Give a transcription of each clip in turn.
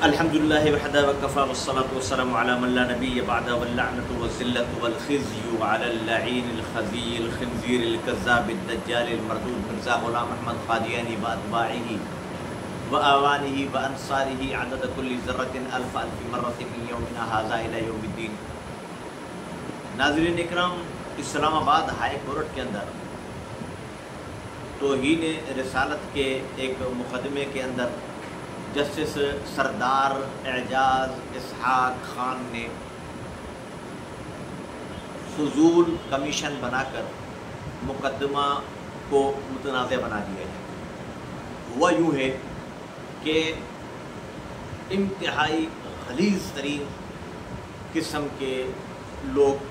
الحمد للہ وحدہ وکفیٰ والصلاة والسلام علی من لا نبی بعدہ واللعنۃ والذلۃ والخزی علی اللعین الخزی الخنزیر الکذاب الدجال المردود مرزا غلام احمد قادیانی واتباعہ وآوانہ وانصارہ عدد کل ذرۃ الف الف مرۃ من یومنا ھذا الی یوم الدین۔ ناظرین اکرام، اسلام آباد ہائی کورٹ کے اندر توہین رسالت کے ایک مقدمے کے اندر جسٹس سردار اعجاز اسحاق خان نے فضول کمیشن بنا کر مقدمہ کو متنازع بنا دیا ہے۔ وہ یوں ہے کہ انتہائی غلیظ ترین قسم کے لوگ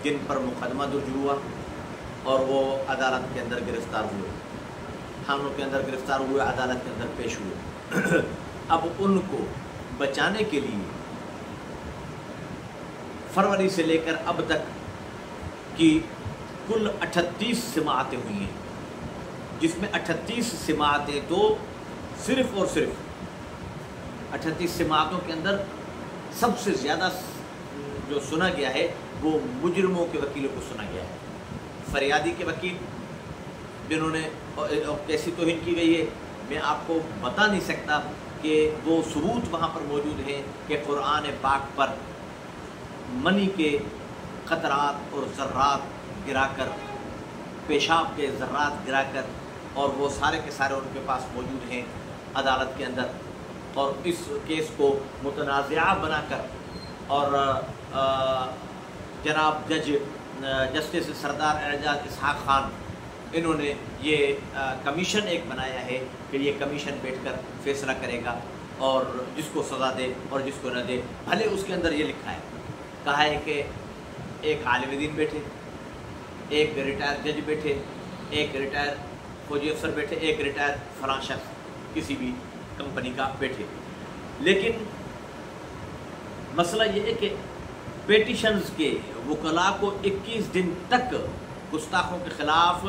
جن پر مقدمہ درج ہوا اور وہ عدالت کے اندر گرفتار ہوئے، تھانوں کے اندر گرفتار ہوئے، عدالت کے اندر پیش ہوئے۔ اب ان کو بچانے کے لیے فروری سے لے کر اب تک کی کل 38 سماعتیں ہوئی ہیں، جس میں 38 سماعتیں تو صرف اور صرف 38 سماعتوں کے اندر سب سے زیادہ جو سنا گیا ہے وہ مجرموں کے وکیلوں کو سنا گیا ہے۔ فریادی کے وکیل جنہوں نے کیسی توہین کی گئی ہے میں آپ کو بتا نہیں سکتا کہ وہ ثبوت وہاں پر موجود ہیں کہ قرآن پاک پر منی کے قطرات اور ذرات گرا کر، پیشاب کے ذرات گرا کر، اور وہ سارے کے سارے ان کے پاس موجود ہیں عدالت کے اندر، اور اس کیس کو متنازعہ بنا کر اور جناب جج جسٹس سردار اعجاز اسحاق خان انہوں نے یہ کمیشن ایک بنایا ہے کہ یہ کمیشن بیٹھ کر فیصلہ کرے گا، اور جس کو سزا دے اور جس کو نہ دے۔ بھلے اس کے اندر یہ لکھا ہے، کہا ہے کہ ایک عالم دین بیٹھے، ایک ریٹائر جج بیٹھے، ایک ریٹائر فوجی افسر بیٹھے، ایک ریٹائر فلاں شخص کسی بھی کمپنی کا بیٹھے، لیکن مسئلہ یہ ہے کہ پیٹیشنز کے وکلاء کو 21 دن تک گستاخوں کے خلاف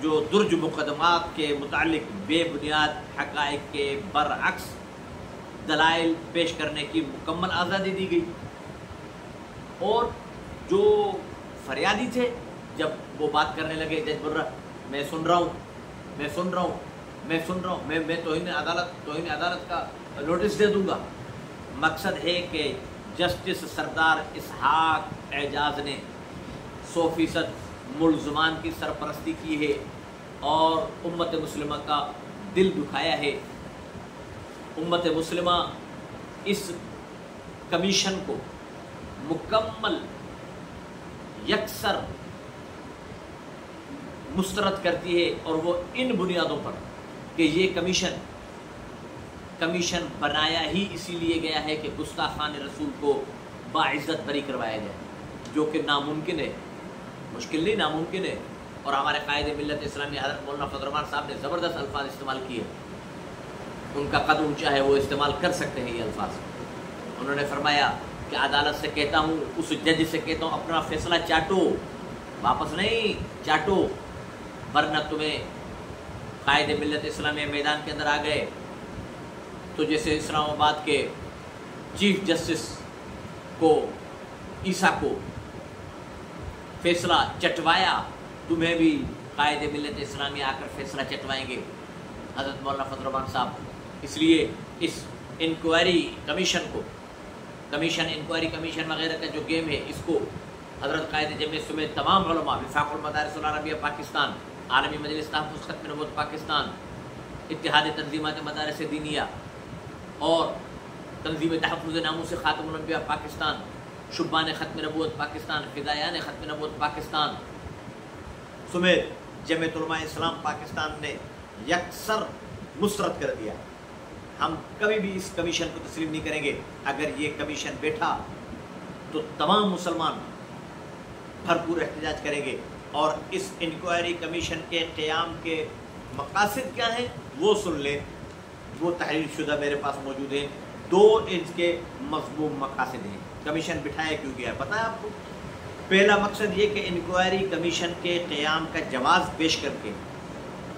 جو درج مقدمات کے متعلق بے بنیاد حقائق کے برعکس دلائل پیش کرنے کی مکمل آزادی دی گئی، اور جو فریادی تھے جب وہ بات کرنے لگے، جج بول رہا میں سن رہا ہوں، میں توہین عدالت کا نوٹس دے دوں گا۔ مقصد ہے کہ جسٹس سردار اسحاق اعجاز نے 100% ملزمان کی سرپرستی کی ہے اور امت مسلمہ کا دل دکھایا ہے۔ امت مسلمہ اس کمیشن کو مکمل یکسر مسترد کرتی ہے، اور وہ ان بنیادوں پر کہ یہ کمیشن بنایا ہی اسی لیے گیا ہے کہ گستاخان رسول کو باعزت بری کروایا جائے، جو کہ ناممکن ہے، مشکل نہیں ناممکن ہے۔ اور ہمارے قائد ملت اسلامی حضرت مولانا فضل الرحمان صاحب نے زبردست الفاظ استعمال کیے، ان کا قد اونچا ہے، وہ استعمال کر سکتے ہیں یہ الفاظ۔ انہوں نے فرمایا کہ عدالت سے کہتا ہوں، اس جج سے کہتا ہوں، اپنا فیصلہ چاٹو، واپس نہیں چاٹو، ورنہ تمہیں قائد ملت اسلامی میدان کے اندر آ گئے تو جیسے اسلام آباد کے چیف جسٹس کو عیسیٰ کو فیصلہ چٹوایا، تمہیں بھی قائد ملت اسلامی آ کر فیصلہ چٹوائیں گے حضرت مولانا فضل الرحمان صاحب۔ اس لیے اس انکوائری کمیشن وغیرہ کا جو گیم ہے، اس کو حضرت قائد جمعیت سمیت تمام علماء، وفاق المدارس العربیہ پاکستان، عالمی مجلس تحفظ ختم نبوت پاکستان، اتحاد تنظیمات مدارس دینیہ اور تنظیم تحفظ ناموس خاتم الانبیاء پاکستان، شبان ختم نبوت پاکستان، فدایان ختم نبوت پاکستان سمیت جمعیت علماء اسلام پاکستان نے یکسر مسترد کر دیا۔ ہم کبھی بھی اس کمیشن کو تسلیم نہیں کریں گے۔ اگر یہ کمیشن بیٹھا تو تمام مسلمان بھرپور احتجاج کریں گے، اور اس انکوائری کمیشن کے قیام کے مقاصد کیا ہیں وہ سن لیں، وہ تحریر شدہ میرے پاس موجود ہیں۔ 2 اس کے مضموم مقاصد ہیں۔ کمیشن بٹھایا کیوں گیا پتہ ہے آپ کو؟ پہلا مقصد یہ کہ انکوائری کمیشن کے قیام کا جواز پیش کر کے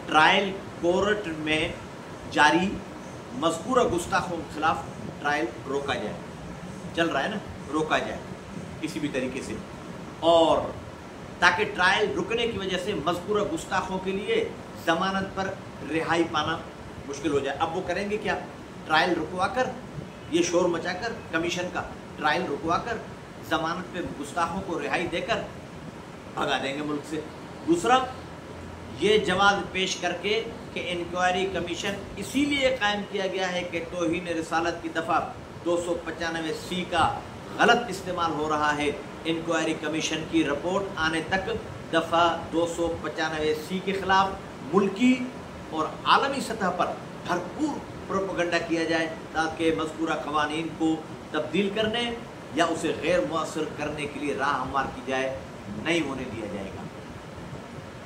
ٹرائل کورٹ میں جاری मज़कूरा गुस्ताखों के खिलाफ ट्रायल रोका जाए, चल रहा है ना, रोका जाए किसी भी तरीके से, और ताकि ट्रायल रुकने की वजह से मज़कूरा गुस्ताखों के लिए ज़मानत पर रिहाई पाना मुश्किल हो जाए। अब वो करेंगे क्या? ट्रायल रुकवा कर, ये शोर मचाकर, कमीशन का ट्रायल रुकवा कर ज़मानत पे गुस्ताखों को रिहाई देकर भगा देंगे मुल्क से। दूसरा, ये जवाब पेश करके कि इंक्वायरी कमीशन इसीलिए कायम किया गया है कि तौहीन रिसालत की दफ़ा 295C का गलत इस्तेमाल हो रहा है। इंक्वायरी कमीशन की रिपोर्ट आने तक दफ़ा 295C के ख़िलाफ़ मुल्की और आलमी सतह पर भरपूर प्रोपेगेंडा किया जाए ताकि मज़कूरा क़वानीन को तब्दील करने या उसे गैर मुअस्सर करने के लिए राह हमार की जाए। नहीं होने दिया जाएगा,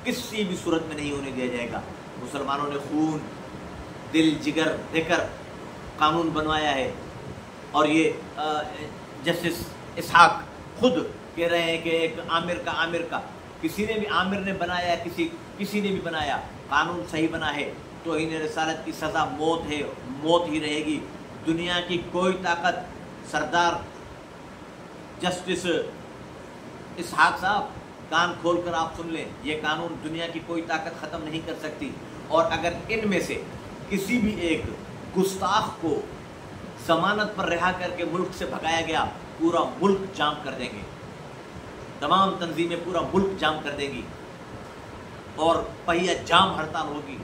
किसी भी सूरत में नहीं होने दिया जाएगा। मुसलमानों ने खून, दिल, जिगर देकर कानून बनवाया है, और ये जस्टिस इसहाक खुद कह रहे हैं कि एक आमिर का किसी ने भी, आमिर ने बनाया, किसी ने भी बनाया, कानून सही बना है, तो इन रिसालत की सज़ा मौत है, मौत ही रहेगी। दुनिया की कोई ताकत, सरदार जस्टिस इसहाक साहब, कान खोल कर आप सुन लें, ये कानून दुनिया की कोई ताकत ख़त्म नहीं कर सकती। और अगर इनमें से किसी भी एक गुस्ताख को ज़मानत पर रिहा करके मुल्क से भगाया गया, पूरा मुल्क जाम कर देंगे, तमाम तंजीमें पूरा मुल्क जाम कर देंगी और पहिया जाम हड़ताल होगी।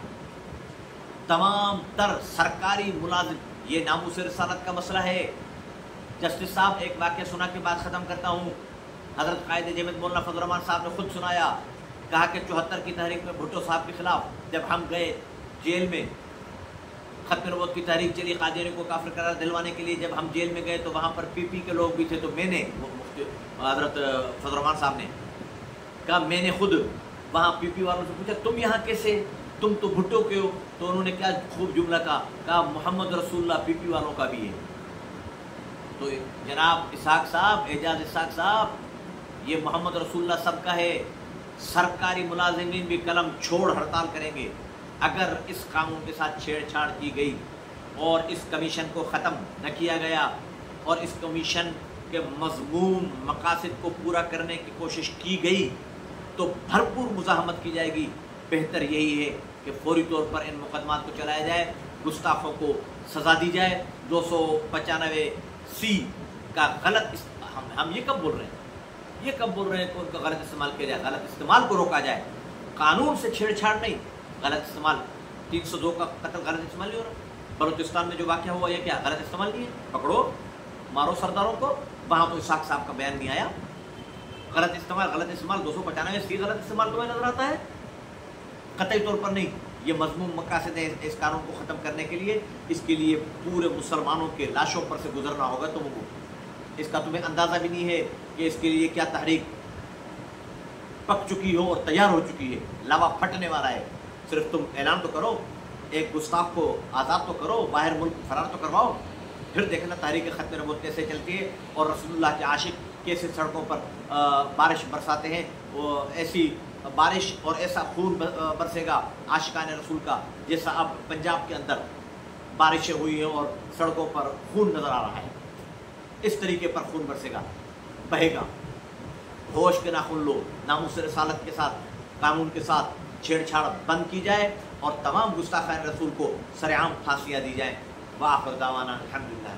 तमाम तर सरकारी मुलाजिम, ये नामूस रिसालत का मसला है। जस्टिस साहब, एक वाक़या सुना के बाद ख़त्म करता हूँ। हज़रत कायदे जमीयत मौलाना फजल रहमान साहब ने खुद सुनाया, कहा कि 74 की तहरीक में भुट्टो साहब के ख़िलाफ़ जब हम गए जेल में, ख़त्म नबूवत की तहरीक चली कादियानी को काफिर करार दिलवाने के लिए, जब हम जेल में गए तो वहाँ पर PP के लोग भी थे। तो मैंने, हज़रत फजल रहमान साहब ने कहा, मैंने खुद वहाँ PP वालों से पूछा, तुम यहाँ कैसे, तुम तो भुट्टो के हो? तो उन्होंने क्या खूब जुमला कहा, मोहम्मद रसूलुल्लाह PP वालों का भी है। तो जनाब इसहाक साहब, एजाज इसहाक साहब, ये मोहम्मद रसूलुल्लाह सबका है। सरकारी मुलाजिमीन भी कलम छोड़ हड़ताल करेंगे अगर इस कानून के साथ छेड़छाड़ की गई और इस कमीशन को ख़त्म न किया गया और इस कमीशन के मज़मूम मकासद को पूरा करने की कोशिश की गई तो भरपूर मुज़ाहमत की जाएगी। बेहतर यही है कि फौरी तौर पर इन मुकदमात को चलाया जाए, गुस्ताखों को सज़ा दी जाए। 295C का गलत, हम ये कब बोल रहे हैं, ये कब बोल रहे हैं कि उनका गलत इस्तेमाल किया जाए? गलत इस्तेमाल को रोका जाए, कानून से छेड़छाड़ नहीं, गलत इस्तेमाल। 302 का कत्ल गलत इस्तेमाल नहीं हो रहा। बलूचिस्तान में जो वाक़या हुआ, यह क्या गलत इस्तेमाल नहीं है? पकड़ो, मारो सरदारों को। वहाँ तो इसहाक साहब का बयान नहीं आया। गलत इस्तेमाल 295C गलत इस्तेमाल तुम्हें नजर आता है? कतई तौर पर नहीं। ये मज़मूम मकासद है इस कानून को ख़त्म करने के लिए। इसके लिए पूरे मुसलमानों के लाशों पर से गुजरना होगा तुमको। इसका तुम्हें अंदाज़ा भी नहीं है कि इसके लिए क्या तहरीक पक चुकी हो और तैयार हो चुकी है। लावा फटने वाला है। सिर्फ तुम ऐलान तो करो, एक गुस्ताख को आज़ाद तो करो, बाहर मुल्क फरार तो करवाओ, फिर देखना तहरीक ख़त्म नबूवत कैसे चलती है और रसूलुल्लाह के आशिक कैसे सड़कों पर बारिश बरसाते हैं। वो ऐसी बारिश और ऐसा खून बरसेगा आशिकाने रसूल का, जैसा अब पंजाब के अंदर बारिशें हुई हैं और सड़कों पर खून नज़र आ रहा है। इस तरीके पर खून बरसेगा, बहेगा। होश के नाखुन लो, नामूस रिसालत के साथ, कानून के साथ छेड़छाड़ बंद की जाए और तमाम गुस्ताखान रसूल को सरेआम फांसियाँ दी जाएँ। वाह दावाना अल्हम्दुलिल्लाह।